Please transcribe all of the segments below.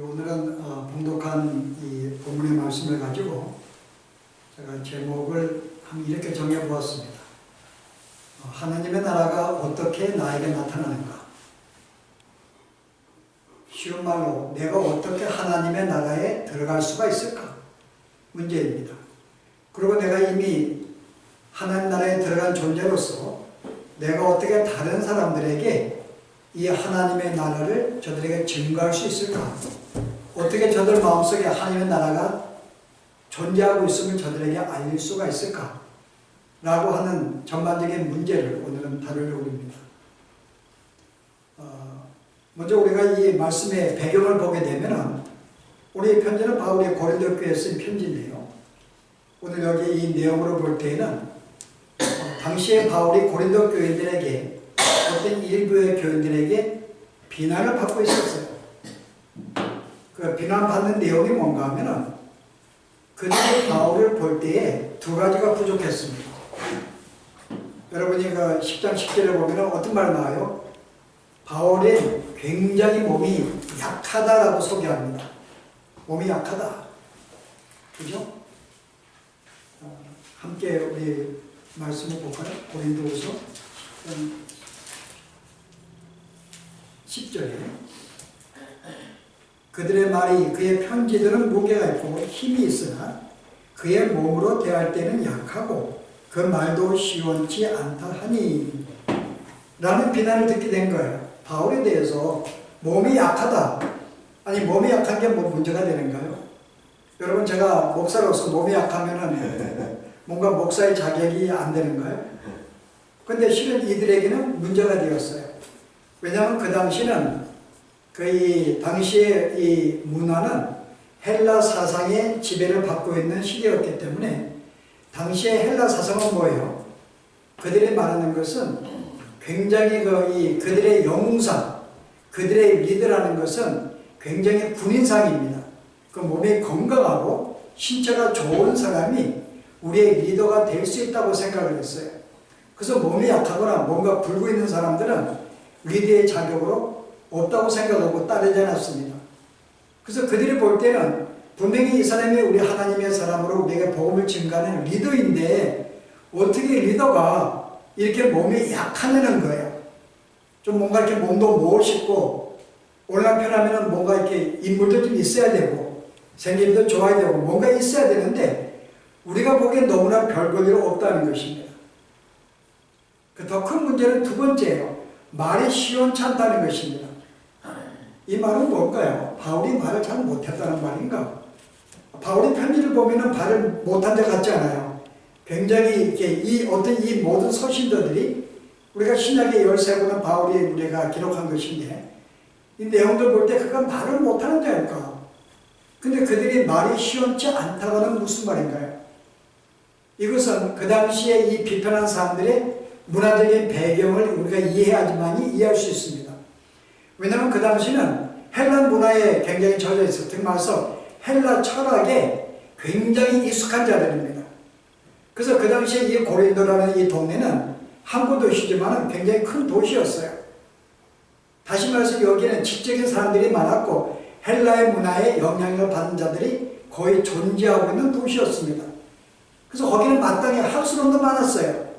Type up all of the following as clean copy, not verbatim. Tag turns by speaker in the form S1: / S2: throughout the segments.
S1: 오늘은 봉독한 이 본문의 말씀을 가지고 제가 제목을 이렇게 정해보았습니다. 하나님의 나라가 어떻게 나에게 나타나는가? 쉬운 말로 내가 어떻게 하나님의 나라에 들어갈 수가 있을까? 문제입니다. 그리고 내가 이미 하나님 나라에 들어간 존재로서 내가 어떻게 다른 사람들에게 이 하나님의 나라를 저들에게 증거할 수 있을까? 어떻게 저들 마음속에 하나님의 나라가 존재하고 있음을 저들에게 알릴 수가 있을까? 라고 하는 전반적인 문제를 오늘은 다루려고 합니다. 먼저 우리가 이 말씀의 배경을 보게 되면 우리 편지는 바울이 고린도 교회에 쓴 편지인데요. 오늘 여기 이 내용으로 볼 때에는 당시에 바울이 고린도 교인들에게 어떤 일부의 교인들에게 비난을 받고 있었어요. 그 비난받는 내용이 뭔가 하면은 그들이 바울을 볼 때에 두 가지가 부족했습니다. 여러분이 그 10장 10절에 보면 어떤 말 나와요? 바울이 굉장히 몸이 약하다라고 소개합니다. 몸이 약하다. 그죠? 함께 우리 말씀을 볼까요? 고린도후서 10절에 그들의 말이 그의 편지들은 무게가 있고 힘이 있으나 그의 몸으로 대할 때는 약하고 그 말도 시원치 않다 하니 라는 비난을 듣게 된 거예요. 바울에 대해서 몸이 약하다. 아니 몸이 약한 게 뭐 문제가 되는가요? 여러분 제가 목사로서 몸이 약하면은 뭔가 목사의 자격이 안 되는가요? 근데 실은 이들에게는 문제가 되었어요. 왜냐하면 그 당시는 당시의 이 문화는 헬라 사상의 지배를 받고 있는 시대였기 때문에 당시의 헬라 사상은 뭐예요? 그들이 말하는 것은 굉장히 그들의 영웅상, 그들의 리더라는 것은 굉장히 군인상입니다. 그 몸이 건강하고 신체가 좋은 사람이 우리의 리더가 될 수 있다고 생각을 했어요. 그래서 몸이 약하거나 뭔가 불구 있는 사람들은 리더의 자격으로 없다고 생각하고 따르지 않았습니다. 그래서 그들이 볼 때는 분명히 이 사람이 우리 하나님의 사람으로 우리에게 복음을 증가하는 리더인데 어떻게 리더가 이렇게 몸이 약하냐는 거예요. 좀 뭔가 이렇게 몸도 멋있고 오늘날 편하면 뭔가 이렇게 인물도 좀 있어야 되고 생김도 좋아야 되고 뭔가 있어야 되는데 우리가 보기엔 너무나 별 볼 일 없다는 것입니다. 더 큰 문제는 두 번째예요. 말이 시원치 않다는 것입니다. 이 말은 뭘까요? 바울이 말을 잘 못했다는 말인가? 바울이 편지를 보면 말을 못한 데 같지 않아요. 굉장히 이렇게 이 모든 서신도들이 우리가 신약의 13권은 바울이 우리가 기록한 것인데 이 내용들 볼 때 그가 말을 못하는 자일까? 근데 그들이 말이 시원치 않다고는 무슨 말인가요? 이것은 그 당시에 이 비판한 사람들의 문화적인 배경을 우리가 이해해야지만이 이해할 수 있습니다. 왜냐하면 그 당시는 헬라 문화에 굉장히 젖어 있었고 특히 말해서 헬라 철학에 굉장히 익숙한 자들입니다. 그래서 그 당시에 이 고린도라는 이 동네는 항구 도시지만 굉장히 큰 도시였어요. 다시 말해서 여기는 지적인 사람들이 많았고 헬라의 문화에 영향을 받은 자들이 거의 존재하고 있는 도시였습니다. 그래서 거기는 마땅히 학술원도 많았어요.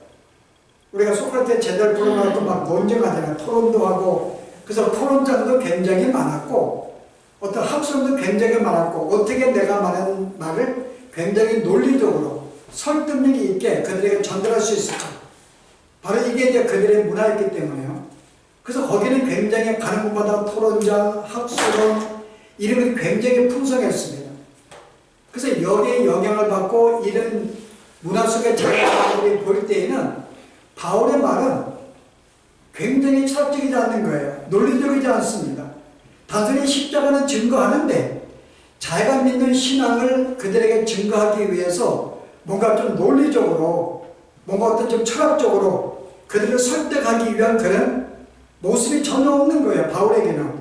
S1: 우리가 소크라테스 제대로 풀어놓고 막 논쟁하잖아요. 토론도 하고 그래서 토론장도 굉장히 많았고 어떤 학술도 굉장히 많았고 어떻게 내가 말하는 말을 굉장히 논리적으로 설득력이 있게 그들에게 전달할 수 있을까? 바로 이게 이제 그들의 문화였기 때문에요. 그래서 거기는 굉장히 가는 곳마다 토론장, 학술원 이런 것이 굉장히 풍성했습니다. 그래서 여기에 영향을 받고 이런 문화 속에 자기들이 볼 때에는 바울의 말은 굉장히 철학적이지 않는 거예요. 논리적이지 않습니다. 단순히 십자가는 증거하는데 자기가 믿는 신앙을 그들에게 증거하기 위해서 뭔가 좀 논리적으로 뭔가 어떤 좀 철학적으로 그들을 설득하기 위한 그런 모습이 전혀 없는 거예요. 바울에게는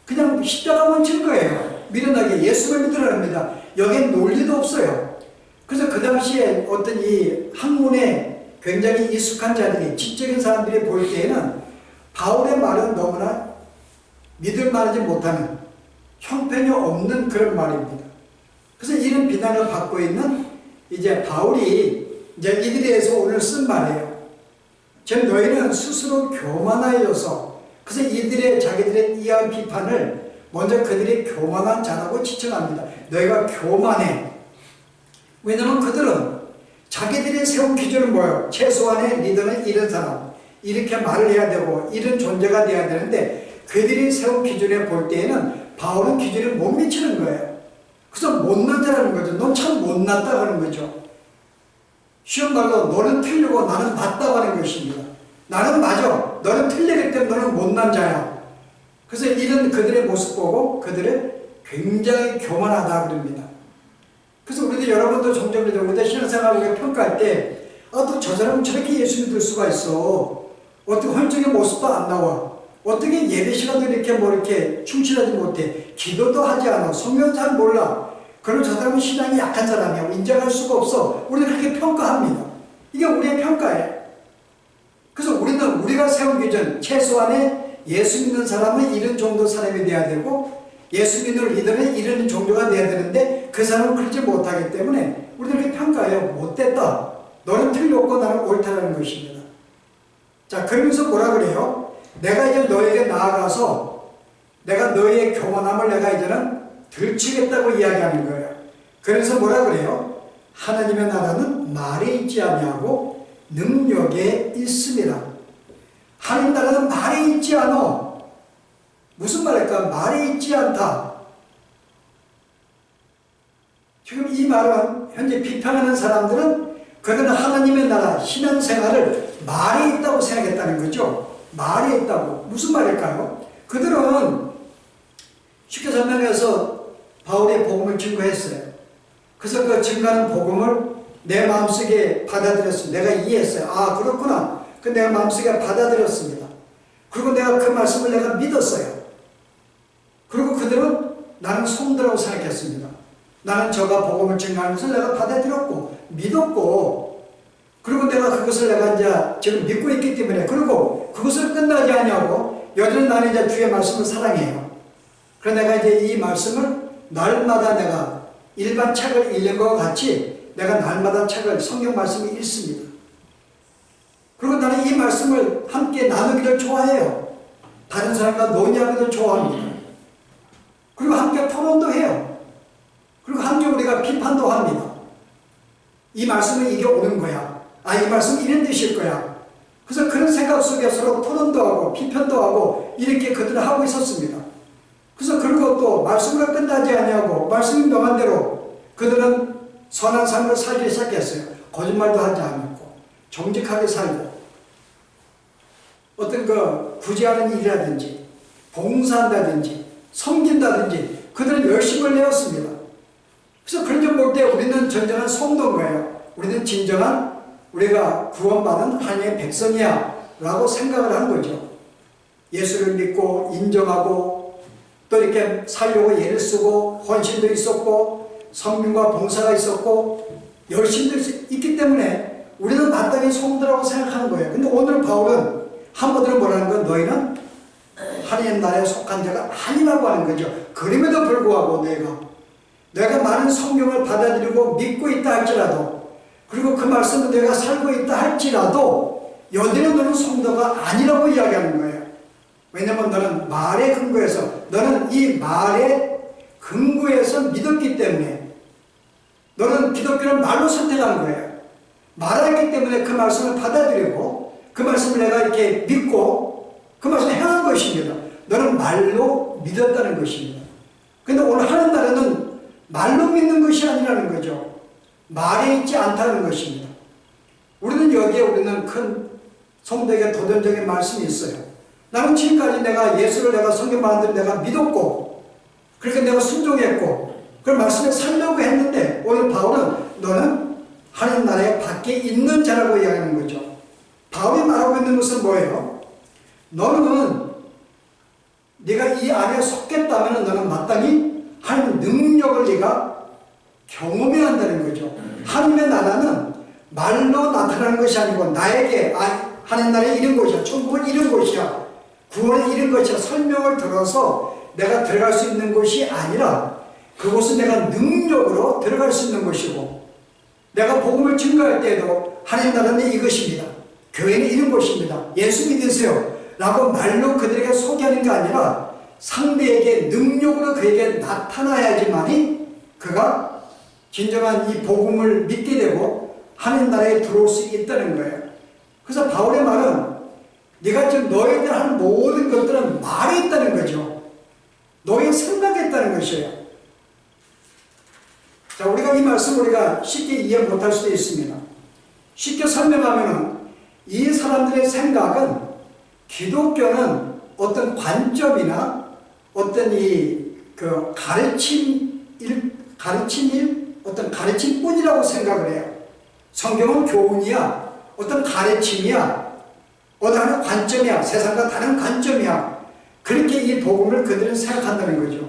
S1: 그냥 십자가만 증거예요. 미련하게 예수를 믿으라는 겁니다. 여기엔 논리도 없어요. 그래서 그 당시에 어떤 이 학문에 굉장히 익숙한 자들이 지적인 사람들이 볼 때에는 바울의 말은 너무나 믿을 만하지 못하는 형편이 없는 그런 말입니다. 그래서 이런 비난을 받고 있는 이제 바울이 이제 이들에 대해서 오늘 쓴 말이에요. 즉 너희는 스스로 교만하여서, 그래서 이들의 자기들의 이한 비판을 먼저 그들이 교만한 자라고 지칭합니다. 너희가 교만해. 왜냐하면 그들은 자기들이 세운 기준은 뭐예요? 최소한의 리더는 이런 사람, 이렇게 말을 해야 되고 이런 존재가 돼야 되는데, 그들이 세운 기준에 볼 때에는 바울은 기준에 못 미치는 거예요. 그래서 못난 자라는 거죠. 넌 참 못났다 하는 거죠. 쉬운 말로 너는 틀리고 나는 맞다고 하는 것입니다. 나는 맞아. 너는 틀리기 때문에 너는 못난 자야. 그래서 이런 그들의 모습 보고 그들은 굉장히 교만하다 그럽니다. 그래서 우리도 여러분도 종종 우리도 신앙생활을 평가할 때 또 저 사람은 저렇게 예수 믿을 수가 있어. 어떻게 헌정의 모습도 안 나와. 어떻게 예배 시간도 이렇게 이렇게 충실하지 못해. 기도도 하지 않아. 성경 잘 몰라. 그럼 저 사람은 신앙이 약한 사람이야. 인정할 수가 없어. 우리는 그렇게 평가합니다. 이게 우리의 평가예요. 그래서 우리는 우리가 세운 기준, 최소한의 예수 믿는 사람은 이런 정도 사람이 돼야 되고, 예수 믿는 리더는 이런 종교가 돼야 되는데 그 사람은 그렇지 못하기 때문에 우리는 그렇게 평가해요. 못됐다. 너는 틀렸고 나는 옳다는 것입니다. 자, 그러면서 뭐라 그래요? 내가 이제 너에게 나아가서 내가 너의 교만함을 내가 이제는 들추겠다고 이야기하는 거예요. 그래서 뭐라 그래요? 하나님의 나라는 말에 있지 아니하고 능력에 있습니다. 하나님 나라는 말에 있지 않아. 무슨 말일까? 말에 있지 않다. 지금 이 말은 현재 비판하는 사람들은 그들은 하나님의 나라, 신앙생활을 말에 있다고 생각했다는 거죠. 말에 있다고. 무슨 말일까요? 그들은 쉽게 설명해서 바울의 복음을 증거했어요. 그래서 그 증거하는 복음을 내 마음속에 받아들였습니다. 내가 이해했어요. 아, 그렇구나. 그 내가 마음속에 받아들였습니다. 그리고 내가 그 말씀을 내가 믿었어요. 그리고 그들은 나는 성도라고 생각했습니다. 나는 저가 복음을 증거하는 것을 내가 받아들였고 믿었고, 그리고 내가 그것을 내가 이제 지금 믿고 있기 때문에, 그리고 그것을 끝나지 않냐고 여전히 나는 이제 주의 말씀을 사랑해요. 그래서 내가 이제 이 말씀을 날마다 내가 일반 책을 읽는 것과 같이 내가 날마다 책을, 성경 말씀을 읽습니다. 그리고 나는 이 말씀을 함께 나누기를 좋아해요. 다른 사람과 논의하기도 좋아합니다. 그리고 함께 토론도 해요. 그리고 함께 우리가 비판도 합니다. 이 말씀은 이게 오는 거야. 아, 이 말씀은 이런 뜻일 거야. 그래서 그런 생각 속에 서로 토론도 하고 비판도 하고 이렇게 그들은 하고 있었습니다. 그래서 그리고 또 말씀으로 끝나지 아니하고 말씀이 명한 대로 그들은 선한 삶을 살기 시작했어요. 거짓말도 하지 않고 정직하게 살고 어떤 구제하는 일이라든지 봉사한다든지 섬긴다든지 그들은 열심을 내었습니다. 그래서 그런 점 볼 때 우리는 진정한 성도인 거예요. 우리는 진정한 우리가 구원받은 하나님의 백성이야 라고 생각을 한 거죠. 예수를 믿고 인정하고 또 이렇게 살려고 애를 쓰고 헌신도 있었고 성민과 봉사가 있었고 열심도 있기 때문에 우리는 마땅히 성도라고 생각하는 거예요. 근데 오늘 바울은 한번들은 뭐라는 건 너희는 하나님 나라에 속한 자가 아니라고 하는 거죠. 그럼에도 불구하고 내가 많은 성경을 받아들이고 믿고 있다 할지라도, 그리고 그 말씀을 내가 살고 있다 할지라도 여전히 너는 성도가 아니라고 이야기하는 거예요. 왜냐하면 너는 말에 근거해서, 너는 이 말에 근거해서 믿었기 때문에, 너는 기독교를 말로 선택하는 거예요. 말하기 때문에 그 말씀을 받아들이고 그 말씀을 내가 이렇게 믿고 그 말씀을 행한 것입니다. 너는 말로 믿었다는 것입니다. 근데 오늘 하는 나라는 말로 믿는 것이 아니라는 거죠. 말에 있지 않다는 것입니다. 우리는 여기에 우리는 큰 성도에게 도전적인 말씀이 있어요. 나는 지금까지 내가 예수를 내가 성경 말한 대로 내가 믿었고, 그렇게 내가 순종했고, 그 말씀에 살려고 했는데, 오늘 바울은 너는 하나님 나라에 밖에 있는 자라고 이야기하는 거죠. 바울이 말하고 있는 것은 뭐예요? 너는 네가 이 안에 속겠다면 너는 마땅히 하나님 능력을 네가 경험해야 한다는 거죠. 하나님의 나라는 말로 나타나는 것이 아니고 나에게 하나님 나라에 이런 것이야, 천국은 이런 것이야, 구원은 이런 것이야 설명을 들어서 내가 들어갈 수 있는 곳이 아니라 그곳은 내가 능력으로 들어갈 수 있는 곳이고, 내가 복음을 증거할 때에도 하나님 나라는 이것입니다, 교회는 이런 곳입니다, 예수 믿으세요 라고 말로 그들에게 소개하는 게 아니라 상대에게 능력으로 그에게 나타나야지만이 그가 진정한 이 복음을 믿게 되고 하나님 나라에 들어올 수 있다는 거예요. 그래서 바울의 말은 네가 지금 너희들 하는 모든 것들은 말에 있다는 거죠. 너희 생각에 있다는 것이에요. 자, 우리가 이 말씀 우리가 쉽게 이해 못할 수도 있습니다. 쉽게 설명하면은 이 사람들의 생각은 기독교는 어떤 관점이나 어떤 어떤 가르침뿐이라고 생각을 해요. 성경은 교훈이야, 어떤 가르침이야, 어떤 하나의 관점이야, 세상과 다른 관점이야. 그렇게 이 복음을 그들은 생각한다는 거죠.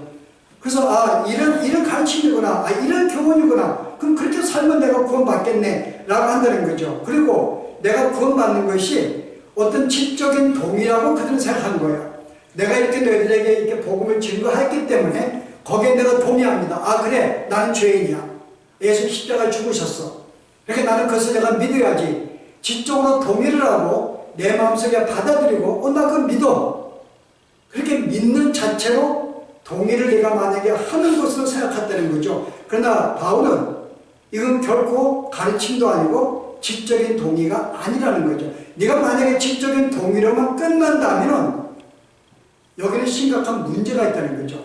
S1: 그래서 이런 가르침이구나, 이런 교훈이구나, 그럼 그렇게 살면 내가 구원받겠네 라고 한다는 거죠. 그리고 내가 구원받는 것이 어떤 지적인 동의라고 그들은 생각한 거예요. 내가 이렇게 너희들에게 이렇게 복음을 증거했기 때문에 거기에 내가 동의합니다. 그래, 나는 죄인이야, 예수 십자가에 죽으셨어, 그러니까 나는 그것을 내가 믿어야지. 지적으로 동의를 하고 내 마음속에 받아들이고 나 그거 믿어, 그렇게 믿는 자체로 동의를 내가 만약에 하는 것으로 생각했다는 거죠. 그러나 바울은 이건 결코 가르침도 아니고 지적인 동의가 아니라는 거죠. 네가 만약에 지적인 동의로만 끝난다면 여기는 심각한 문제가 있다는 거죠.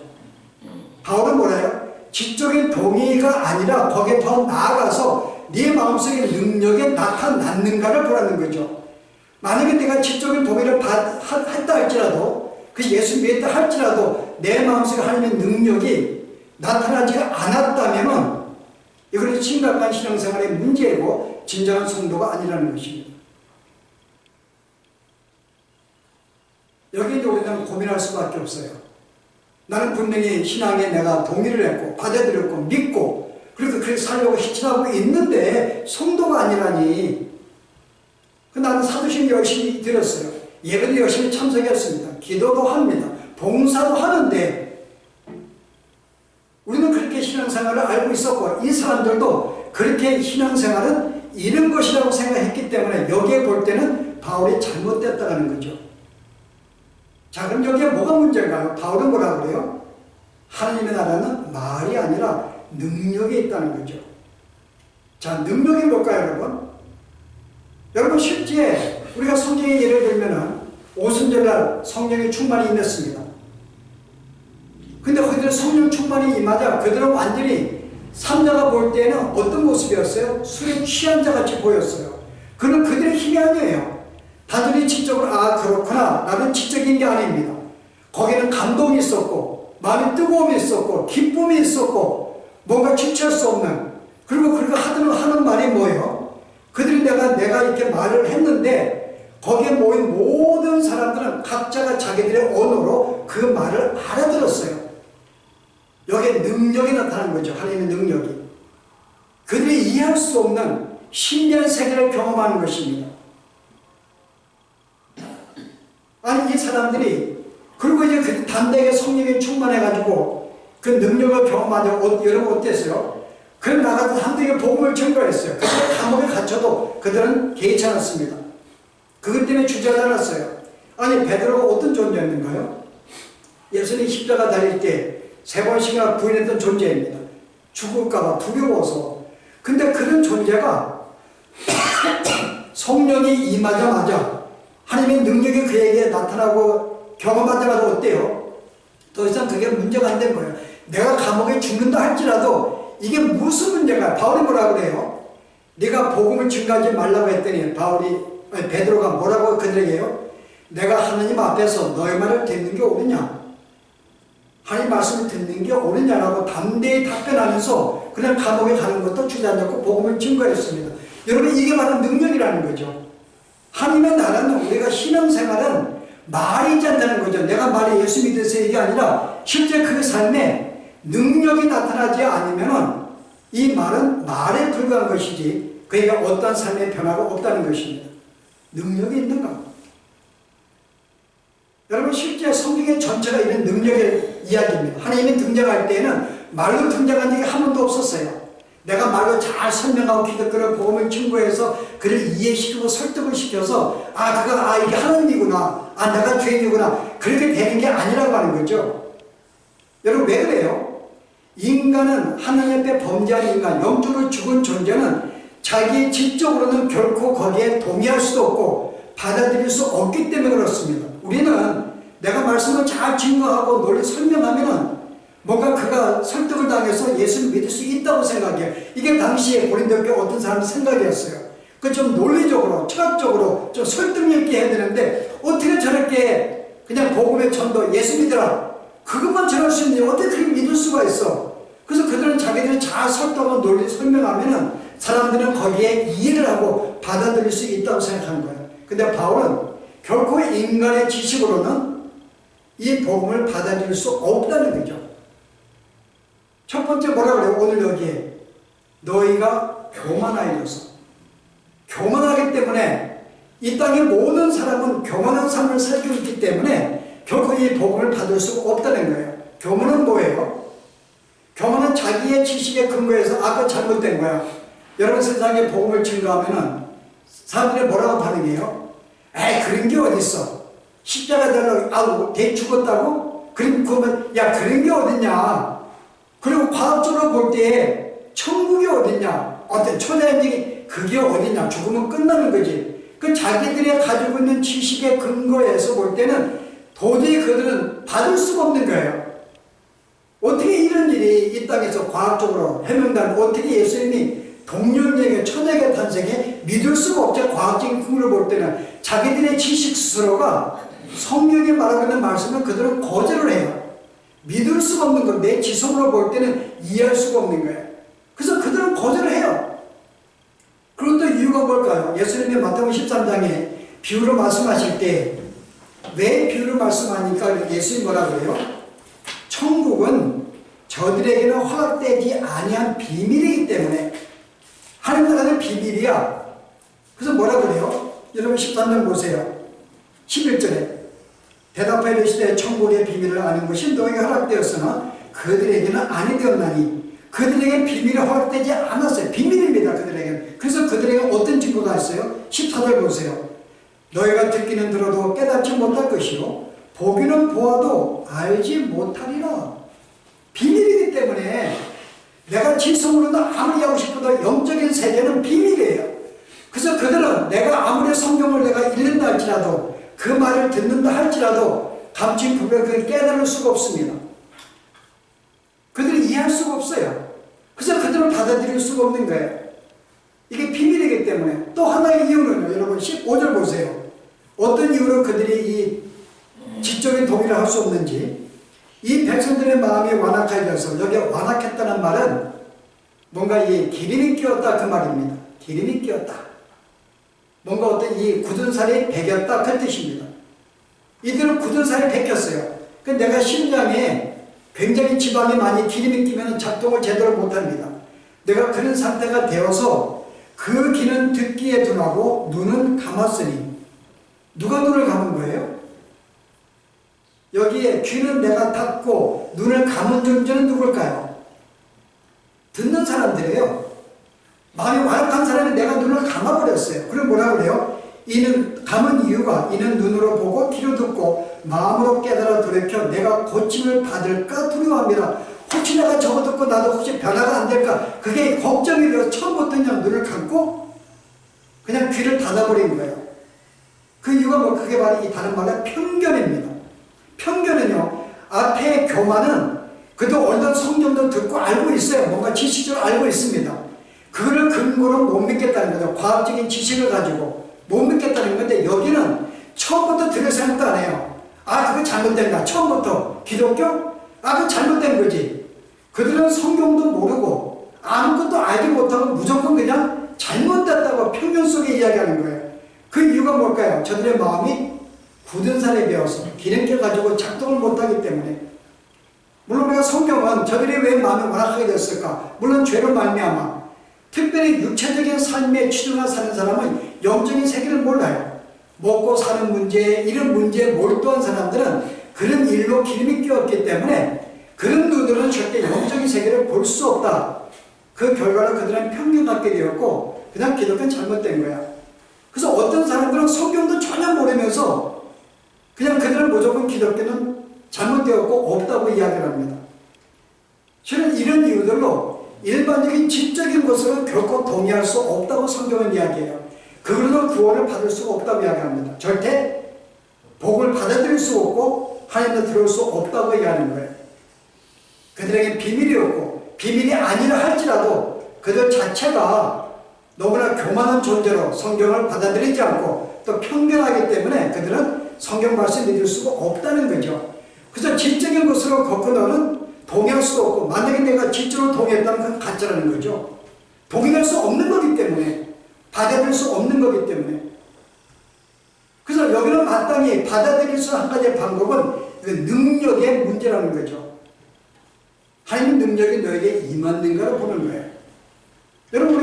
S1: 바울은 뭐래요? 지적인 동의가 아니라 거기에 더 나아가서 네 마음속의 능력이 나타났는가를 보라는 거죠. 만약에 내가 지적인 동의를 했다 할지라도, 그 예수 믿었다 할지라도 내 마음속에 하나님의 능력이 나타나지가 않았다면 이거는 심각한 신앙생활의 문제이고 진정한 성도가 아니라는 것입니다. 여기 이제 우리는 고민할 수밖에 없어요. 나는 분명히 신앙에 내가 동의를 했고 받아들였고 믿고 그래서 그렇게 살려고 희청하고 있는데 성도가 아니라니. 나는 사도신 열심히 드렸어요. 예배도 열심히 참석했습니다. 기도도 합니다. 봉사도 하는데 우리는 그렇게 신앙생활을 알고 있었고 이 사람들도 그렇게 신앙생활은 이런 것이라고 생각했기 때문에 여기에 볼 때는 바울이 잘못됐다는 거죠. 자, 그럼 여기에 뭐가 문제인가요? 바울은 뭐라고 그래요? 하나님의 나라는 말이 아니라 능력이 있다는 거죠. 자, 능력이 뭘까요, 여러분? 여러분, 실제 우리가 성경의 예를 들면은 오순절날 성령의 충만이 임했습니다. 근데 그들은 성령 충만이 임하자 그들은 완전히 삼자가 볼 때는 어떤 모습이었어요? 술에 취한 자 같이 보였어요. 그는 그들의 힘이 아니에요. 단순히 지적으로 그렇구나 라는 지적인 게 아닙니다. 거기는 감동이 있었고 마음의 뜨거움이 있었고 기쁨이 있었고 뭔가 주체할 수 없는, 그리고 그가 하는 말이 뭐예요? 그들이 내가 이렇게 말을 했는데 거기에 모인 모든 사람들은 각자가 자기들의 언어로 그 말을 알아들었어요. 여기에 능력이 나타난 거죠. 하나님의 능력이. 그들이 이해할 수 없는 신비한 세계를 경험하는 것입니다. 아니, 이 사람들이, 그리고 이제 그 담대하게 성령에 충만해가지고 그 능력을 경험하자. 여러분 어땠어요? 그럼 나가서 담대하게 복음을 증거했어요. 그런데 감옥에 갇혀도 그들은 개의치 않았습니다. 그것 때문에 주저하지 않았어요. 아니, 베드로가 어떤 존재였는가요? 예수님 십자가 달릴 때 3번씩이나 부인했던 존재입니다. 죽을까봐 두려워서. 근데 그런 존재가 성령이 임하자마자 하나님의 능력이 그에게 나타나고 경험하자마자 어때요? 더 이상 그게 문제가 안 된 거예요. 내가 감옥에 죽는다 할지라도 이게 무슨 문제가? 바울이 뭐라고 그래요? 네가 복음을 증거하지 말라고 했더니 베드로가 뭐라고 그들에게 해요? 내가 하나님 앞에서 너의 말을 듣는 게 옳으냐? 하나님 말씀을 듣는 게 옳으냐라고 담대히 답변하면서 그냥 감옥에 가는 것도 주저앉았고 복음을 증거했습니다. 여러분, 이게 바로 능력이라는 거죠. 하나님의 나라는, 우리가 신앙생활은 말이지 않다는 거죠. 내가 말에 예수 믿으세요 이게 아니라 실제 그 삶에 능력이 나타나지 않으면 이 말은 말에 불과한 것이지 그에게 어떠한 삶의 변화가 없다는 것입니다. 능력이 있는가? 여러분, 실제 성경의 전체가 이런 능력의 이야기입니다. 하나님이 등장할 때에는 말로 등장한 적이 한 번도 없었어요. 내가 말로 잘 설명하고 기독교를 복음을 증거해서 그를 이해시키고 설득을 시켜서 이게 하나님이구나, 내가 죄인이구나, 그렇게 되는 게 아니라고 하는 거죠. 여러분, 왜 그래요? 인간은 하나님 앞에 범죄한 인간, 영적으로 죽은 존재는 자기 지적으로는 결코 거기에 동의할 수도 없고 받아들일 수 없기 때문에 그렇습니다. 우리는 내가 말씀을 잘 증거하고 논리 설명하면은 뭔가 그가 설득을 당해서 예수를 믿을 수 있다고 생각해요. 이게 당시에 고린도 교회 어떤 사람 생각이었어요. 그 좀 논리적으로, 철학적으로 좀 설득력 있게 해야 되는데 어떻게 저렇게 그냥 복음의 전도, 예수 믿으라, 그것만 전할 수 있는지 어떻게 그렇게 믿을 수가 있어? 그래서 그들은 자기들이 잘 설득하고 논리 설명하면은 사람들은 거기에 이해를 하고 받아들일 수 있다고 생각하는 거예요. 근데 바울은 결코 인간의 지식으로는 이 복음을 받아들일 수 없다는 거죠. 첫 번째 뭐라 그래요? 오늘 여기에 너희가 교만하여서, 교만하기 때문에 이 땅의 모든 사람은 교만한 삶을 살고 있기 때문에 결코 이 복음을 받을 수 없다는 거예요. 교만은 뭐예요? 교만은 자기의 지식에 근거해서 그거 잘못된 거야. 여러분, 세상에 복음을 증거하면은 사람들이 뭐라고 반응해요? 그런 게 어딨어? 십자가 달라고 대 죽었다고? 그러면 그런 게 어딨냐? 그리고 과학적으로 볼 때 천국이 어딨냐? 어떤 초자연적인 그게 어딨냐? 죽으면 끝나는 거지. 그 자기들이 가지고 있는 지식에 근거해서 볼 때는 도저히 그들은 받을 수가 없는 거예요. 어떻게 이런 일이 이 땅에서 과학적으로 해명되면 어떻게 예수님이 동력에게 천국의 탄생에 믿을 수가 없죠. 과학적인 근거를 볼 때는 자기들의 지식 스스로가 성경에 말하고 있는 말씀을 그들은 거절을 해요. 믿을 수가 없는 거, 내 지성으로 볼 때는 이해할 수가 없는 거예요. 그래서 그들은 거절을 해요. 그리고 또 이유가 뭘까요? 예수님이 마태복음 13장에 비유로 말씀하실 때 왜 비유로 말씀하니까 예수님이 뭐라고 그래요? 천국은 저들에게는 허락되지 아니한 비밀이기 때문에, 하나님 나라는 비밀이야. 그래서 뭐라고 그래요? 여러분 13장 보세요. 11절에 대답하여 이르시되 천국의 비밀을 아는 것이 너에게 허락되었으나 그들에게는 아니 되었나니, 그들에게 비밀이 허락되지 않았어요. 비밀입니다, 그들에게는. 그래서 그들에게 어떤 증거가 있어요? 14절 보세요. 너희가 듣기는 들어도 깨닫지 못할 것이요 보기는 보아도 알지 못하리라. 비밀이기 때문에 내가 지성으로는 아무리 하고 싶어도 영적인 세계는 비밀이에요. 그래서 그들은 내가 아무리 성경을 내가 읽는다 할지라도, 그 말을 듣는다 할지라도 감지 구별을 깨달을 수가 없습니다. 그들이 이해할 수가 없어요. 그래서 그들은 받아들일 수가 없는 거예요. 이게 비밀이기 때문에. 또 하나의 이유는요, 여러분 15절 보세요. 어떤 이유로 그들이 이 지적인 동의를 할 수 없는지, 이 백성들의 마음이 완악해져서, 여기 완악했다는 말은 뭔가 이 기름이 끼었다 그 말입니다. 기름이 끼었다. 뭔가 어떤 이 굳은 살이 배겼다 그 뜻입니다. 이들은 굳은 살이 베꼈어요. 그 내가 심장에 굉장히 지방이 많이 기름이 끼면 작동을 제대로 못합니다. 내가 그런 상태가 되어서 그 귀는 듣기에 둔하고 눈은 감았으니, 누가 눈을 감은 거예요? 여기에 귀는 내가 닫고 눈을 감은 존재는 누굴까요? 듣는 사람들이에요. 마음이 완악한 사람이 내가 눈을 감아버렸어요. 그럼 뭐라고 그래요? 이는 감은 이유가, 이는 눈으로 보고 귀로 듣고 마음으로 깨달아 돌이켜 내가 고침을 받을까 두려워합니다. 혹시 내가 저거 듣고 나도 혹시 변화가 안 될까, 그게 걱정이 되어서 처음부터 그냥 눈을 감고 그냥 귀를 닫아버린 거예요. 그 이유가 뭐, 그게 바로 이 다른 말로 편견입니다. 편견은요, 앞에 교만은 그도 어떤 성경도 듣고 알고 있어요. 뭔가 지식적으로 알고 있습니다. 그거를 근거로 못 믿겠다는 거죠. 과학적인 지식을 가지고 못 믿겠다는 건데, 여기는 처음부터 들을 생각도 안 해요. 그거 잘못된 거야. 처음부터 기독교? 그거 잘못된 거지. 그들은 성경도 모르고 아무것도 알지 못하고 무조건 그냥 잘못됐다고 편견 속에 이야기하는 거예요. 그 이유가 뭘까요? 저들의 마음이 굳은 살에 배어서 기름겨 가지고 작동을 못하기 때문에. 물론 우리가 성경은 저들이 왜 마음이 완악하게 됐을까? 물론 죄로 말미암아. 특별히 육체적인 삶에 치중하여 사는 사람은 영적인 세계를 몰라요. 먹고 사는 문제, 이런 문제에 몰두한 사람들은 그런 일로 기름이 끼었기 때문에 그런 눈으로는 절대 영적인 세계를 볼 수 없다. 그 결과로 그들은 편견받게 되었고 그냥 기독교는 잘못된 거야. 그래서 어떤 사람들은 성경도 전혀 모르면서 그냥 그들은 무조건 기독교는 잘못되었고 없다고 이야기를 합니다. 저는 이런 이유들로 일반적인 지적인 것으로 결코 동의할 수 없다고 성경은 이야기해요. 그걸로 구원을 받을 수가 없다고 이야기합니다. 절대 복을 받아들일 수 없고 하나님을 들어올 수 없다고 이야기하는 거예요. 그들에게 비밀이었고 비밀이 아니라 할지라도 그들 자체가 너무나 교만한 존재로 성경을 받아들이지 않고 또 편견하기 때문에 그들은 성경 말씀을 믿을 수가 없다는 거죠. 그래서 지적인 것으로 거꾸로는 동의할 수도 없고 만약에 내가 지적으로 동의했다면 그건 가짜라는 거죠. 동의할 수 없는 거기 때문에 받아들일 수 없는 거기 때문에 그래서 여기는 마땅히 받아들일 수 한 가지의 방법은 그 능력의 문제라는 거죠. 하나님 능력이 너에게 임했는가를 보는 거예요. 여러분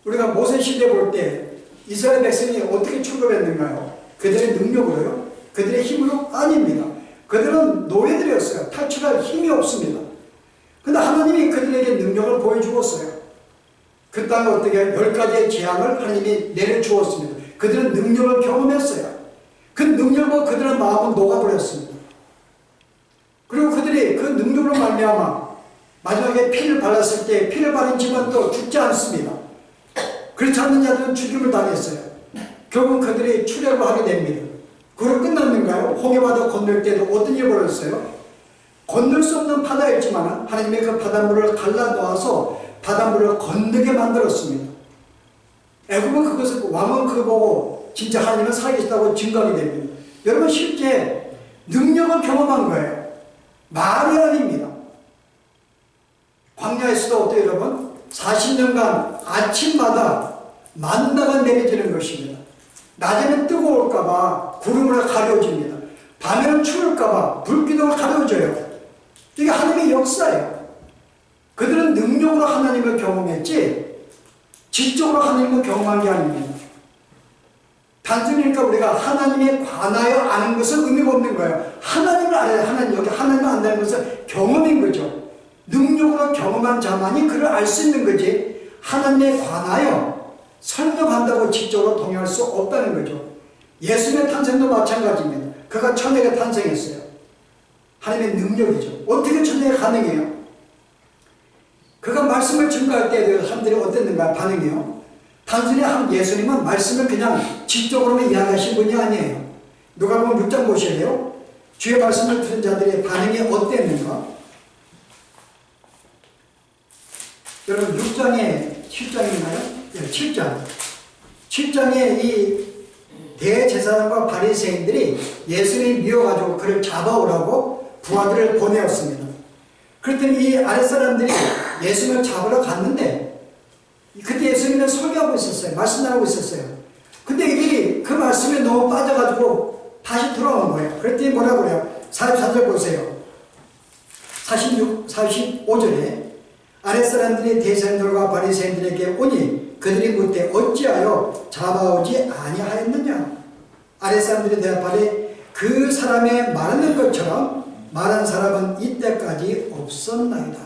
S1: 우리가 모세 시대 볼 때 이스라엘 백성이 어떻게 출급했는가요? 그들의 능력으로요? 그들의 힘으로? 아닙니다. 그들은 노예들이었어요. 탈출할 힘이 없습니다. 그런데 하나님이 그들에게 능력을 보여주었어요. 그 땅에 어떻게 10가지의 재앙을 하나님이 내려주었습니다. 그들은 능력을 경험했어요. 그 능력으로 그들의 마음은 녹아버렸습니다. 그리고 그들이 그 능력으로 말미암아 마지막에 피를 발랐을 때 피를 바른 집안도 죽지 않습니다. 그렇지 않는 자들은 죽임을 당했어요. 결국 그들이 출애굽을 하게 됩니다. 그걸 끝났는가요? 홍해바다 건널 때도 어떤 일이 벌어졌어요? 건널 수 없는 바다였지만 하나님의 그 바닷물을 갈라놓아서 바닷물을 건너게 만들었습니다. 애굽은 그것을 왕은 그거 보고 진짜 하나님은 살아계시다고 증거하게 됩니다. 여러분 실제 능력을 경험한 거예요. 말이 아닙니다. 광야에서도 어때요 여러분? 40년간 아침마다 만나가 내려지는 것입니다. 낮에는 뜨거울까봐 구름으로 가려집니다. 밤에는 추울까봐 불기둥을 가려줘요. 이게 하나님의 역사예요. 그들은 능력으로 하나님을 경험했지 지적으로 하나님을 경험한 게 아닙니다. 단순히 그러니까 우리가 하나님에 관하여 아는 것은 의미가 없는 거예요. 하나님을 알아야 여기 하나님을 안다는 것은 경험인 거죠. 능력으로 경험한 자만이 그를 알 수 있는 거지 하나님에 관하여 설명한다고 지적으로 동의할 수 없다는 거죠. 예수님의 탄생도 마찬가지입니다. 그가 천국에 탄생했어요. 하나님의 능력이죠. 어떻게 천국에 가능해요? 그가 말씀을 증거할 때에 사람들이 어땠는가 반응이요? 단순히 한 예수님은 말씀을 그냥 지적으로만 이야기하신 분이 아니에요. 누가복음 6장 보실래요? 주의 말씀을 들은 자들의 반응이 어땠는가? 여러분 6장에 7장인가요? 7장. 7장에 이 대제사장과 바리새인들이 예수님을 미워가지고 그를 잡아오라고 부하들을 보내었습니다. 그랬더니 이 아랫사람들이 예수님을 잡으러 갔는데 그때 예수님은 설교하고 있었어요. 말씀 나누고 있었어요. 근데 이들이 그 말씀에 너무 빠져가지고 다시 돌아오는 거예요. 그랬더니 뭐라고 그래요? 44절 보세요. 45절에 아랫사람들이 대제사장들과 바리새인들에게 오니 그들이 묻되 어찌하여 잡아오지 아니하였느냐? 아랫사람들이 대답하되 그 사람의 말하는 것처럼 말한 사람은 이때까지 없었나이다.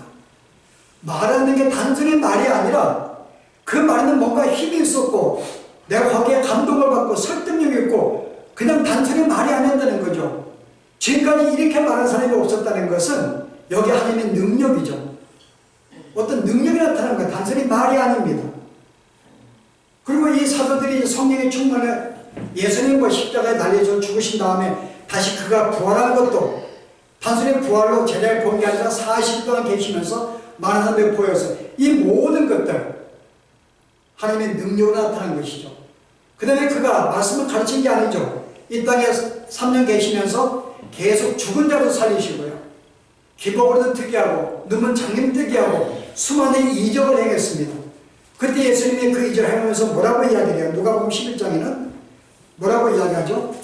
S1: 말하는 게 단순히 말이 아니라 그 말에는 뭔가 힘이 있었고 내가 거기에 감동을 받고 설득력이 있고 그냥 단순히 말이 아니었다는 거죠. 지금까지 이렇게 말한 사람이 없었다는 것은 여기 하나님의 능력이죠. 어떤 능력이 나타나는 거예요. 단순히 말이 아닙니다. 그리고 이 사도들이 성령의 충만을 예수님과 십자가에 달려서 죽으신 다음에 다시 그가 부활한 것도 단순히 부활로 제자를 본 게 아니라 40일 동안 계시면서 많은 사람들이 보여서 이 모든 것들 하나님의 능력으로 나타난 것이죠. 그 다음에 그가 말씀을 가르친 게 아니죠. 이 땅에 3년 계시면서 계속 죽은 자도 살리시고요. 기복으로도 특이하고 눈은 장님 특이하고 수많은 이적을 행했습니다. 그때 예수님이 그 이적을 행하면서 뭐라고 이야기해요? 누가복음 11장에는 뭐라고 이야기하죠?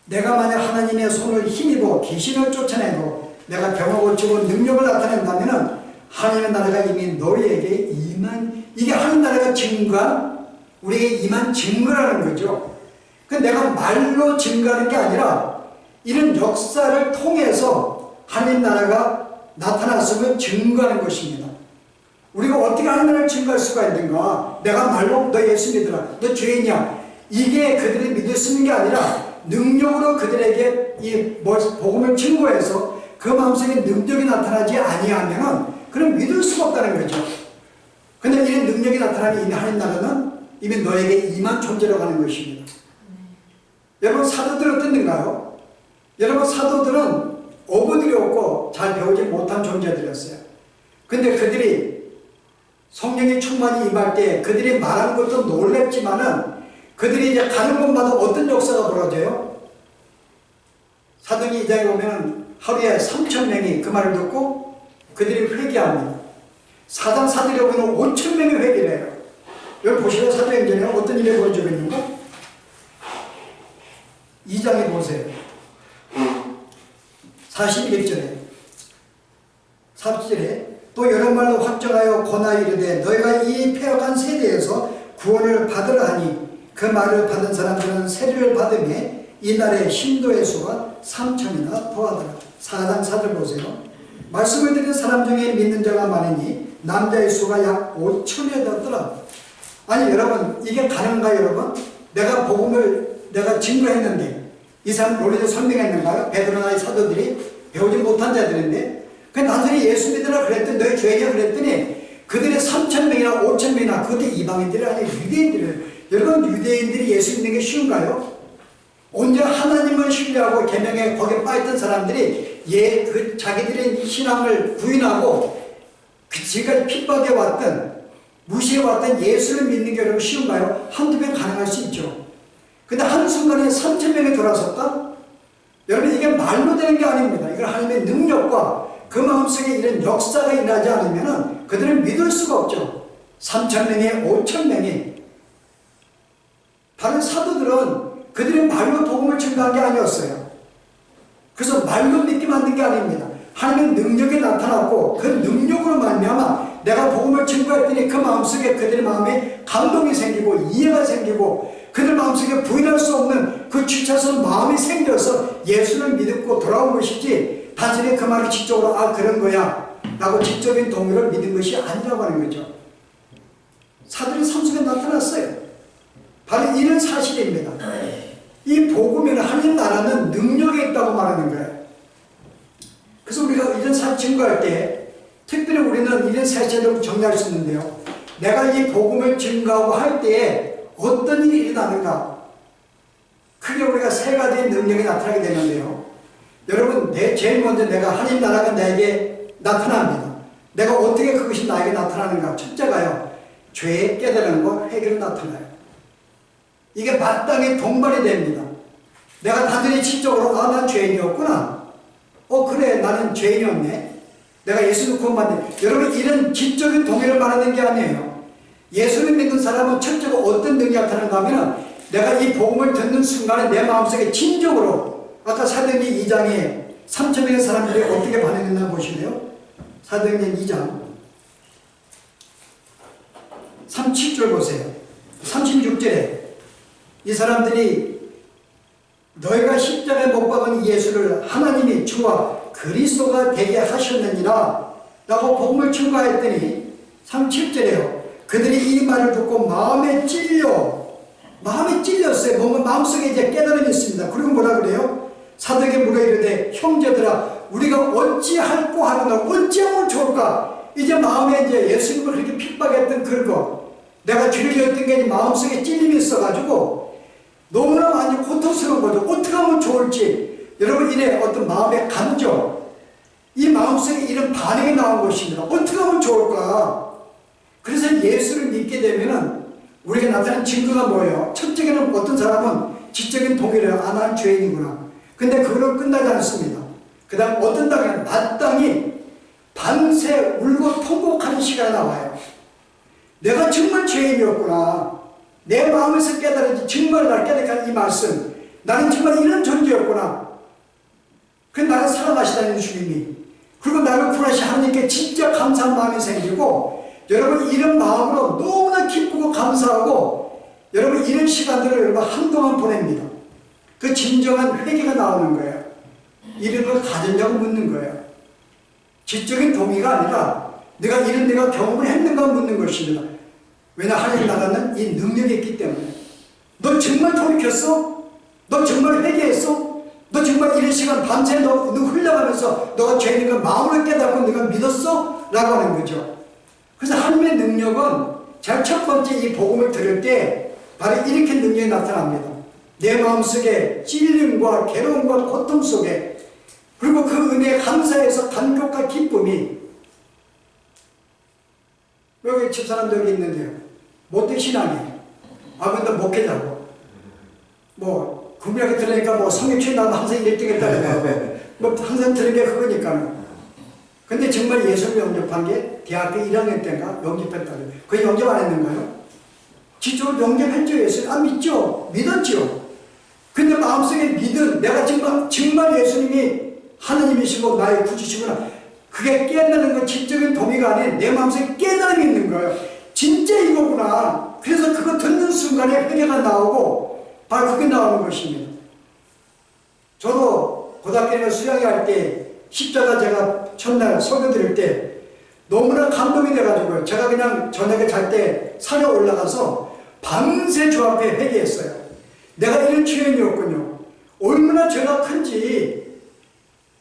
S1: 내가 만약 하나님의 손을 힘입어 귀신을 쫓아내고 내가 병을 고치고 능력을 나타낸다면 하나님의 나라가 이미 너희에게 임한, 이게 하나님 나라가 증거한 우리에게 임한 증거라는 거죠. 내가 말로 증거하는 게 아니라 이런 역사를 통해서 하나님 나라가 나타났음을 증거하는 것입니다. 우리가 어떻게 하나님을 증거할 수가 있는가? 내가 말로 너 예수 믿으라, 너 죄인이야, 이게 그들이 믿을 수 있는 게 아니라 능력으로 그들에게 이 복음을 증거해서 그 마음속에 능력이 나타나지 아니하면은 그럼 믿을 수가 없다는 거죠. 근데 이런 능력이 나타나면 이미 하나님 나라는 이미 너에게 임한 존재로 가는 것입니다. 여러분, 사도들은 어땠는가요? 여러분, 사도들은 어부들이 없고 잘 배우지 못한 존재들이었어요. 근데 그들이 성령의 충만이 임할 때 그들이 말하는 것도 놀랍지만은 그들이 이제 가는 곳마다 어떤 역사가 벌어져요? 사도행전 2장에 보면 하루에 3,000명이 그 말을 듣고 그들이 회개합니다. 사장 사도에 보면 5,000명이 회개를 해요. 여기 보시면 사도행전에 어떤 일이 벌어지고 있는가? 2장에 보세요. 41절에 30절에 또 여러 말로 확정하여 권하여 이르되 너희가 이 패역한 세대에서 구원을 받으라 하니 그 말을 받은 사람들은 세례를 받음에 이날의 신도의 수가 3,000이나 더하더라. 4장 4절 보세요. 말씀을 드린 사람 중에 믿는 자가 많으니 남자의 수가 약 5,000여 되었더라. 아니 여러분, 이게 가능한가요? 여러분, 내가 복음을 내가 증거했는데 이 사람 논리적 설명했는가요? 베드로나 이 사도들이 배우지 못한 자들인데 그냥 단순히 예수 믿으라 그랬더니 너희 죄냐 그랬더니 그들의 3,000명이나 5,000명이나 그때 이방인들이 아니라 유대인들이에요. 여러분, 유대인들이 예수 믿는 게 쉬운가요? 언제 하나님을 신뢰하고 계명에 거기에 빠졌던 사람들이 그 자기들의 신앙을 부인하고 지금까지 핍박해 왔던 무시해 왔던 예수를 믿는 게 여러분 쉬운가요? 한두 번 가능할 수 있죠. 근데 한순간에 3,000명이 돌아섰다? 여러분, 이게 말로 되는 게 아닙니다. 이건 하나님의 능력과 그 마음속에 이런 역사가 일어나지 않으면 그들은 믿을 수가 없죠. 3,000명에 5,000명이. 다른 사도들은 그들의 말로 복음을 증거한 게 아니었어요. 그래서 말로 믿게 만든 게 아닙니다. 하나님의 능력이 나타났고 그 능력으로 말미암아 내가 복음을 증거했더니 그 마음속에 그들의 마음에 감동이 생기고 이해가 생기고 그들 마음속에 부인할 수 없는 그 지쳐서 마음이 생겨서 예수를 믿고 돌아온 것이지 단순히 그 말을 지적으로 아 그런 거야 라고 지적인 동의를 믿은 것이 아니라고 하는 거죠. 사도의 삶 속에 나타났어요. 바로 이런 사실입니다. 이 복음에는 하나님 나라는 능력이 있다고 말하는 거예요. 그래서 우리가 이런 사실 증거할 때 특별히 우리는 이런 사실을 정리할 수 있는데요. 내가 이 복음을 증거하고 할 때에 어떤 일이 일어나는가? 크게 우리가 세 가지의 능력이 나타나게 되는데요. 여러분, 제일 먼저 내가 하나님 나라가 나에게 나타납니다. 내가 어떻게 그것이 나에게 나타나는가? 첫째가요, 죄의 깨달음과 회개로 나타나요. 이게 마땅히 동반이 됩니다. 내가 단순히 지적으로 아, 난 죄인이었구나. 그래, 나는 죄인이었네. 내가 예수를 구원받네. 여러분, 이런 지적인 동의를 말하는 게 아니에요. 예수를 믿는 사람은 첫째로 어떤 능력이 나타나는가 하면 내가 이 복음을 듣는 순간에 내 마음속에 진정으로 아까 사도행전 2장에 3,000명의 사람들이 어떻게 반응했나 보시네요. 사도행전 2장 37절 보세요. 36절에 이 사람들이 너희가 십자가에 못 박은 예수를 하나님이 주와 그리스도가 되게 하셨느니라 라고 복음을 증거했더니 37절에요. 그들이 이 말을 듣고 마음에 찔렸어요. 뭔가 마음속에 이제 깨달음이 있습니다. 그리고 뭐라 그래요? 사도에게 물어 이르되 형제들아 우리가 어찌할꼬 하느냐 어찌하면 좋을까? 이제 마음에 이제 예수님을 그렇게 핍박했던 그거 내가 죄를 지었던 게 마음속에 찔림이 있어가지고 너무나 많이 고통스러운 거죠. 어떻게 하면 좋을지. 여러분, 이래 어떤 마음의 감정, 이 마음속에 이런 반응이 나온 것입니다. 어떻게 하면 좋을까? 그래서 예수를 믿게 되면은 우리가 나타나는 증거가 뭐예요? 첫째는 어떤 사람은 지적인 동의를 해요. 아, 난 죄인이구나. 근데 그걸로 끝나지 않습니다. 그 다음 어떤 당에 마땅히 밤새 울고 통곡하는 시간이 나와요. 내가 정말 죄인이었구나. 내 마음에서 깨달은지 정말 날 깨닫게 하는 이 말씀. 나는 정말 이런 존재였구나. 그 나를 사랑하시다는 주님이. 그리고 나를 구하신 하나님께 진짜 감사한 마음이 생기고 여러분 이런 마음으로 너무나 기쁘고 감사하고 여러분 이런 시간들을 여러분 한동안 보냅니다. 그 진정한 회개가 나오는 거예요. 이런 걸 가졌냐고 묻는 거예요. 지적인 동의가 아니라 내가 경험을 했는가 묻는 것입니다. 왜냐 하나님 나라는 이 능력이 있기 때문에. 너 정말 돌이켰어? 너 정말 회개했어? 너 정말 이런 시간 밤새 너 흘려가면서 너가 죄인인 걸 마음으로 깨닫고 네가 믿었어? 라고 하는 거죠. 그래서 하나님의 능력은 제가 첫 번째 이 복음을 들을 때 바로 이렇게 능력이 나타납니다. 내 마음속에 찔림과 괴로움과 고통 속에 그리고 그 은혜에 감사해서 감격과 기쁨이 여기 집사람도 여기 있는데요. 못된 신앙이에요. 근데 목회자고 뭐 분명하게 들으니까 뭐 성경책 나면 항상 1등 했다고 뭐 항상 들은 게 그거니까는. 근데 정말 예수를 영접한 게 대학교 1학년 때인가 영접했다고. 그 영접 안 했는가요? 지적으로 영접했죠. 예수를. 믿죠. 믿었죠. 근데 마음속에 믿은 내가 정말 예수님이 하나님이시고 나의 구주시구나. 그게 깨달는 건 지적인 동의가 아닌 내 마음속에 깨달음이 있는 거예요. 진짜 이거구나. 그래서 그거 듣는 순간에 회개가 나오고 바로 그게 나오는 것입니다. 저도 고등학교에 수양회 할 때 십자가 제가 첫날 설교 드릴 때 너무나 감동이 돼가지고 제가 그냥 저녁에 잘 때 산에 올라가서 밤새 주 앞에 회개했어요. 내가 이런 죄인이었군요. 얼마나 죄가 큰지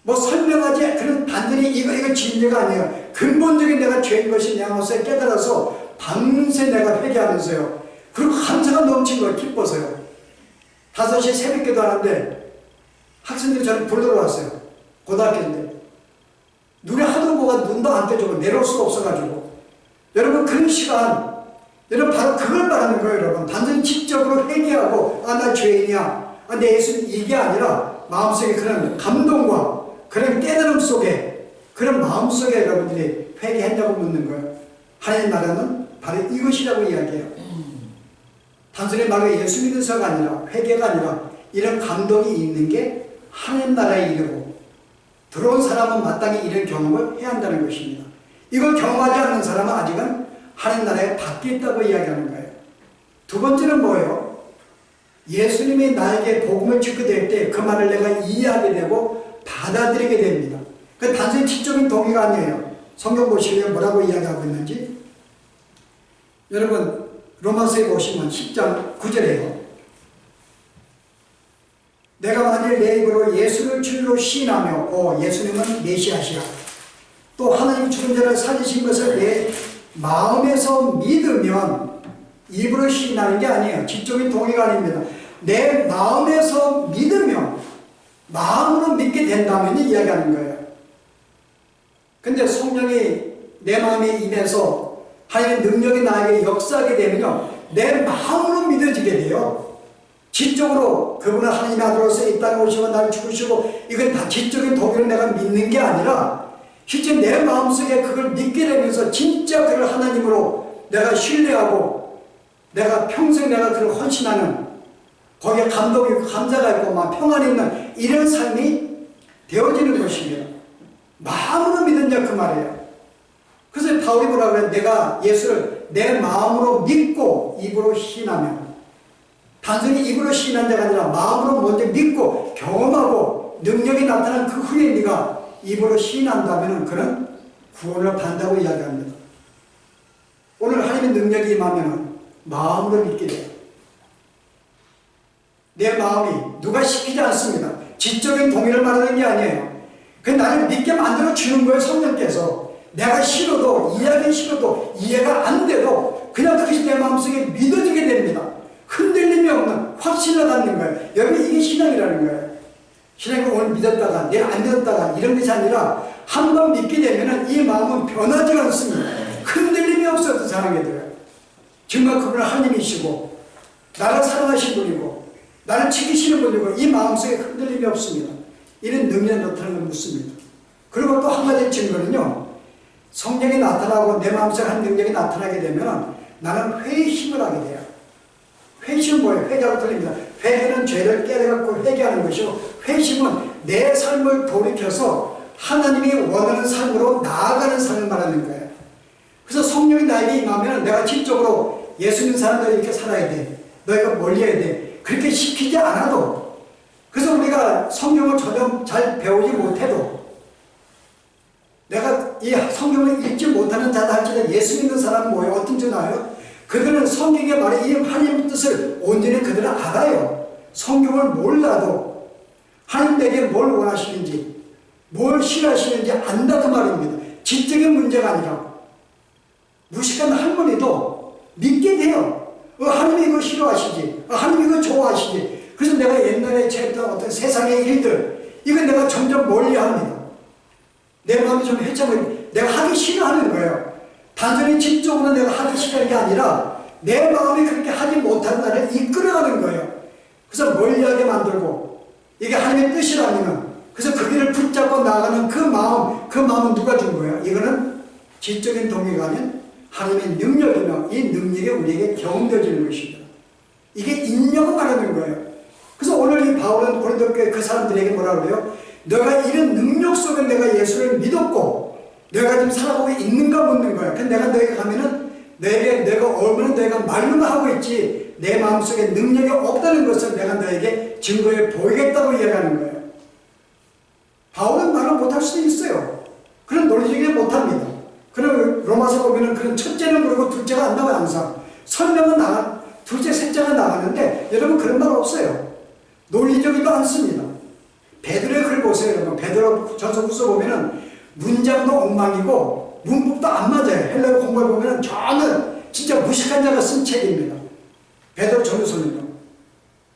S1: 뭐 설명하지 그런 단순히 이거 진리가 아니에요. 근본적인 내가 죄인 것이 내 마음속에 깨달아서 밤새 내가 회개하면서요. 그리고 감사가 넘친 걸 기뻐서요. 5시 새벽기도 하는데 학생들이 저를 불러러 왔어요. 고등학교인데 눈에 하도 뭐가 눈도 안 떼주고 내려올 수가 없어가지고 여러분 그런 시간 여러분 바로 그걸 말하는 거예요. 여러분 단순히 지적으로 회개하고 나 죄인이야 내 예수님 이게 아니라 마음속에 그런 감동과 그런 깨달음 속에 그런 마음속에 여러분들이 회개한다고 묻는 거예요. 하나님 나라는 바로 이것이라고 이야기해요. 단순히 말로 예수 믿어서가 아니라 회개가 아니라 이런 감동이 있는 게 하나님 나라의 일이고 들어온 사람은 마땅히 이런 경험을 해야 한다는 것입니다. 이걸 경험하지 않는 사람은 아직은 하나님 나라에 밖에 있다고 이야기하는 거예요. 두 번째는 뭐예요? 예수님이 나에게 복음을 주게 될 때 그 말을 내가 이해하게 되고 받아들이게 됩니다. 그 단순히 지적인 동의가 아니에요. 성경 보시면 뭐라고 이야기하고 있는지 여러분 로마서에 보시면 10장 9절에요. 내가 만일 내 입으로 예수를 주로 시인하며 예수님은 메시아시라 또 하나님 죽은 자를 살리신 것을 내 마음에서 믿으면 입으로 시인하는 게 아니에요. 지적인 동의가 아닙니다. 내 마음에서 믿으면 마음으로 믿게 된다면 이야기하는 거예요. 근데 성령이 내 마음에 임해서 하나님의 능력이 나에게 역사하게 되면요 내 마음으로 믿어지게 돼요. 지적으로 그분은 하나님의 아들로서 이 땅에 오시고 나를 죽으시고 이건 다 지적인 동의를 내가 믿는 게 아니라 실제 내 마음속에 그걸 믿게 되면서 진짜 그를 하나님으로 내가 신뢰하고 내가 평생 내가 그를 헌신하는 거기에 감동이 있고 감사가 있고 막 평안이 있는 이런 삶이 되어지는 것입니다. 마음으로 믿느냐 그 말이에요. 그래서 바울이 뭐라고 그래요? 내가 예수를 내 마음으로 믿고 입으로 시인하면 단순히 입으로 시인한 자가 아니라 마음으로 먼저 믿고 경험하고 능력이 나타난 그 후에 네가 입으로 시인한다면 그는 구원을 받는다고 이야기합니다. 오늘 하나님의 능력이 임하면 마음으로 믿게 돼요. 내 마음이 누가 시키지 않습니다. 지적인 동의를 말하는 게 아니에요. 그 나를 믿게 만들어 주는 거예요. 성령께서. 내가 싫어도 이해하기 싫어도 이해가 안 돼도 그냥 그것이 내 마음속에 믿어지게 됩니다. 흔들림이 없는 확신을 갖는 거예요. 여러분 이게 신앙이라는 거예요. 신앙이 오늘 믿었다가 내일 안 믿었다가 이런 것이 아니라 한 번 믿게 되면 이 마음은 변하지 않습니다. 흔들림이 없어도 사랑해 돼요. 정말 그분은 하나님이시고 나를 사랑하신 분이고 나를 지키시는 분이고 이 마음속에 흔들림이 없습니다. 이런 능력이 나타나는 걸 묻습니다. 그리고 또 한 가지 증거는요. 성령이 나타나고 내 마음속에 한 능력이 나타나게 되면 나는 회심을 하게 돼요. 회심은 뭐예요? 회개하고 틀립니다. 회개는 죄를 깨닫고 회개하는 것이고 회심은 내 삶을 돌이켜서 하나님이 원하는 삶으로 나아가는 삶을 말하는 거예요. 그래서 성령이 나에게 임하면 내가 지적으로 예수 믿는 사람들이 이렇게 살아야 돼. 너희가 멀리해야 돼. 그렇게 시키지 않아도, 그래서 우리가 성경을 전혀 잘 배우지 못해도, 내가 이 성경을 읽지 못하는 자다 할지라도 예수 믿는 사람은 뭐예요? 어떤 줄 알아요? 그들은 성경에 말해 이 하나님의 뜻을 온전히 그들은 알아요. 성경을 몰라도 하나님 내게 뭘 원하시는지, 뭘 싫어하시는지 안다 그 말입니다. 지적인 문제가 아니라 무식한 할머니도 믿게 돼요. 하나님이 이거 싫어하시지, 하나님이 이거 좋아하시지. 그래서 내가 옛날에 체했던 어떤 세상의 일들, 이건 내가 점점 멀리합니다. 내 마음이 좀 해참을 내가 하기 싫어하는 거예요. 단순히 지적으로 내가 하기 싫어하는 게 아니라 내 마음이 그렇게 하지 못하는 나를 이끌어가는 거예요. 그래서 멀리하게 만들고, 이게 하나님의 뜻이라면, 그래서 그 길을 붙잡고 나가는 그 마음은 누가 준 거예요? 이거는 지적인 동의가 아닌 하나님의 능력이며, 이 능력이 우리에게 경험되어지는 것입니다. 이게 인력을 말하는 거예요. 그래서 오늘 이 바울은 고린도 교회 그 사람들에게 뭐라 그래요? 너가 이런 능력 속에 내가 예수를 믿었고 내가 지금 살아가고 있는가 묻는 거야. 근데 내가 너에게 가면은 내가 얼마나 내가 말로만 하고 있지 내 마음속에 능력이 없다는 것을 내가 너에게 증거해 보이겠다고 이야기하는 거예요. 바울은 말을 못할 수도 있어요. 그런 논리적이 못합니다. 그럼 로마서 보면은 그런 첫째는 그러고 둘째가 안 나와요. 항상 설명은 둘째 셋째가 나가는데 여러분 그런 말 없어요. 논리적이도 않습니다. 베드로의 글 보세요. 여러분 베드로 전서후서 보면은 문장도 엉망이고 문법도 안 맞아요. 헬라어 공부를 보면은 전혀 진짜 무식한 자가 쓴 책입니다. 베드로 전서는요.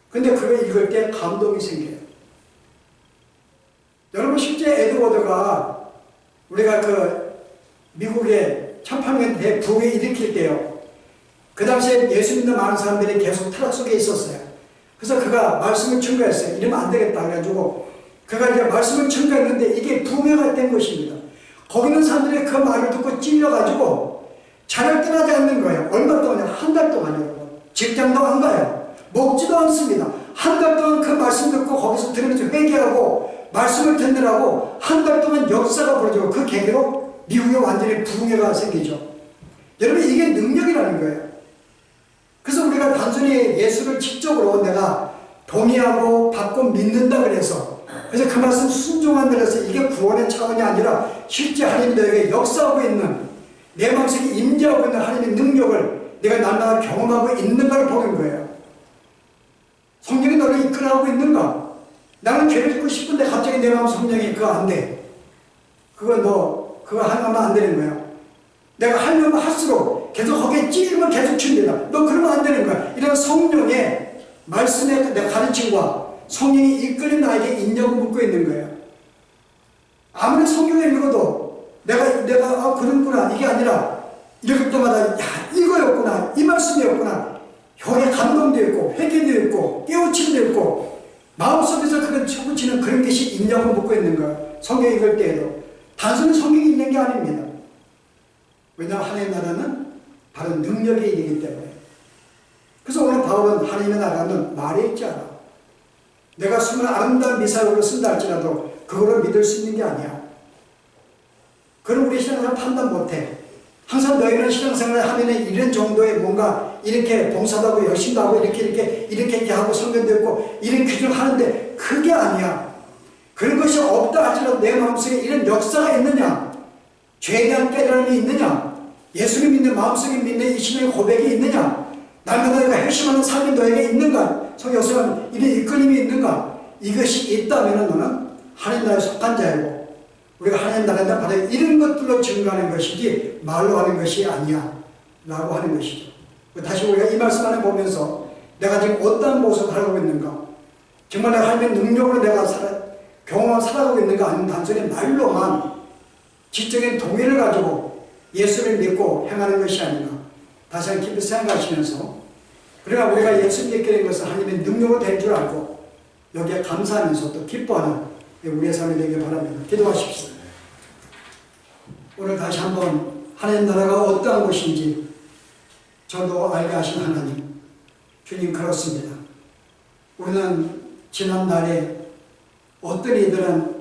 S1: 근데 그거 읽을 때 감동이 생겨요. 여러분 실제 에드워드가 우리가 그 미국의 1800년대 부흥을 일으킬 때요. 그 당시에 예수 믿는 많은 사람들이 계속 타락 속에 있었어요. 그래서 그가 말씀을 증거했어요. 이러면 안 되겠다 그래가지고 그가 이제 말씀을 증거했는데 이게 부흥회가 된 것입니다. 거기 있는 사람들이 그 말을 듣고 찔려가지고 자를 떠나지 않는 거예요. 얼마 동안이요? 한 달 동안이요. 직장도 안 가요. 먹지도 않습니다. 한 달 동안 그 말씀 듣고 거기서 들으면서 회개하고 말씀을 듣느라고 한 달 동안 역사가 벌어지고 그 계기로 미국에 완전히 부흥회가 생기죠. 여러분 이게 능력이라는 거예요. 그래서 우리가 단순히 예수를 지적으로 내가 동의하고 받고 믿는다 그래서 그 말씀 순종한다 그래서 이게 구원의 차원이 아니라 실제 하나님이 너에게 역사하고 있는 내 마음속에 임재하고 있는 하나님의 능력을 내가 날마다 경험하고 있는가를 보는 거예요. 성령이 너를 이끌어가고 있는가? 나는 죄를 짓고 싶은데 갑자기 내 마음 성령이 그거 안 돼. 그거 하면 안 되는 거야. 내가 하려면 할수록 계속 거기에 찌르면 계속 칩니다. 너 그러면 안 되는 거야. 이런 성령의 말씀의 내 가르침과 성령이 이끌린 나에게 인력을 묻고 있는 거예요. 아무리 성경을 읽어도 내가 그런구나 이게 아니라 읽을 때마다 야 이거였구나 이 말씀이었구나 혀에 감동도 있고 회개도 있고 깨우침도 있고 마음속에서 그걸 쳐붙이는 그런 것이 인력을 묻고 있는 거예요. 성경 읽을 때에도 단순히 성경이 있는 게 아닙니다. 왜냐하면 하나님의 나라는 바로 능력의 일이기 때문에. 그래서 오늘 바울은 하나님의 나라는 말에 있지 않아. 내가 숨을 아름다운 미사역으로 쓴다 할지라도 그거를 믿을 수 있는 게 아니야. 그럼 우리 신앙생활 판단 못해. 항상 너희는 신앙생활을 하면 이런 정도의 뭔가 이렇게 봉사도 하고 열심도 하고 이렇게 하고 성경도 읽고 이런 규정을 하는데 그게 아니야. 그런 것이 없다 할지라도 내 마음속에 이런 역사가 있느냐, 죄에 대한 깨달음이 있느냐, 예수를 믿는 마음속에 믿는 이 신앙의 고백이 있느냐, 날마다 너희가 핵심하는 삶이 너에게 있는가, 성경에서는 이런 이끌림이 있는가, 이것이 있다면 너는 하나님 나라에 속한 자이고 우리가 하나님 나라에 바로 이런 것들로 증거하는 것이지 말로 하는 것이 아니야 라고 하는 것이죠. 다시 우리가 이 말씀을 보면서 내가 지금 어떤 모습을 살아가고 있는가, 정말 내가 하나님의 능력으로 내가 경험하고 살아가고 있는가, 아니면 단순히 말로만 지적인 동의를 가지고 예수를 믿고 행하는 것이 아닌가 다시 한번 깊이 생각하시면서, 그러나 우리가 예수 믿게 된 것은 하나님의 능력으로 될 줄 알고 여기에 감사하면서 또 기뻐하는 우리의 삶이 되길 바랍니다. 기도하십시오. 오늘 다시 한번 하나님 나라가 어떠한 곳인지 저도 알게 하신 하나님, 주님 그렇습니다. 우리는 지난날에 어떤 이들은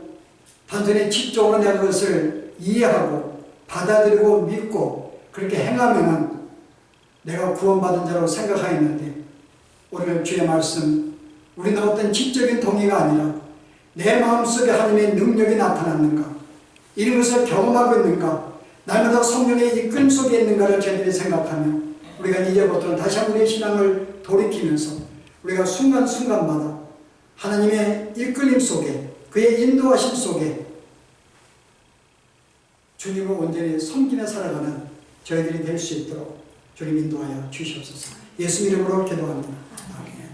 S1: 단순히 지적으로 내가 그것을 이해하고 받아들이고 믿고 그렇게 행하면 내가 구원받은 자로 생각하였는데 오늘 주의 말씀, 우리는 어떤 지적인 동의가 아니라 내 마음속에 하나님의 능력이 나타났는가, 이런 것을 경험하고 있는가, 날마다 성령의 이끌림 속에 있는가를 저희들이 생각하며 우리가 이제부터는 다시 한번 우리의 신앙을 돌이키면서 우리가 순간순간마다 하나님의 이끌림 속에, 그의 인도하심 속에 주님을 온전히 섬기며 살아가는 저희들이 될 수 있도록 주님 인도하여 주시옵소서. 예수 이름으로 기도합니다. 아멘.